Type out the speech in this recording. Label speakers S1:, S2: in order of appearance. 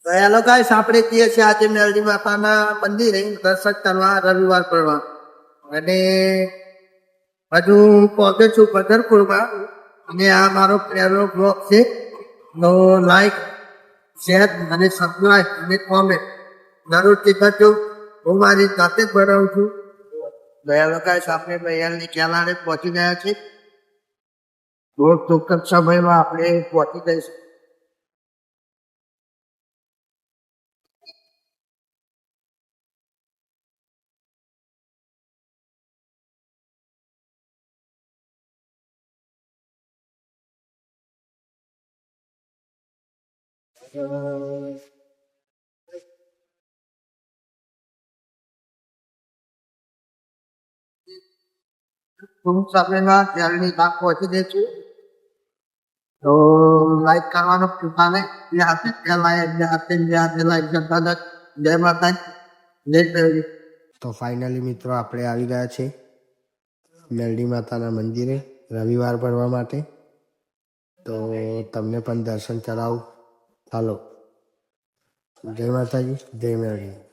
S1: તો hello guys, આપણે જઈએ છીએ આજે મેલડી માતાના મંદિરે દર્શન કરવા રવિવાર કરવા. અને હજુ પહોંચે છું પધરપુરમાં. અને આ મારો પહેલો બ્લોગ છે. તો લાઈક, શેર અને સબસ્ક્રાઈબ અને કોમેન્ટ જરૂરથી કરજો. હું મારી જાતે જ બનાવું છું. તો હેલો ગાઈસ, આપણે બૈયાલની કેલાડે પહોંચી ગયા છીએ. બહુ ટૂંક જ સમયમાં આપણે પહોંચી જઈશું. ટૂંક સમયમાં કેળની બાગ પહોંચી જઈશું. તો લાઈક કરવાનું ભૂલતા નહીં. જે હાથે લાઈક કરતા હતા. જય માતા, જય મેલડી. તો ફાઇનલી મિત્રો આપણે આવી ગયા છે મેલડી માતાના મંદિરે રવિવાર ભરવા માટે. તો તમને પણ દર્શન કરાવું. ચાલો, જય માતાજી, જય મેલડી.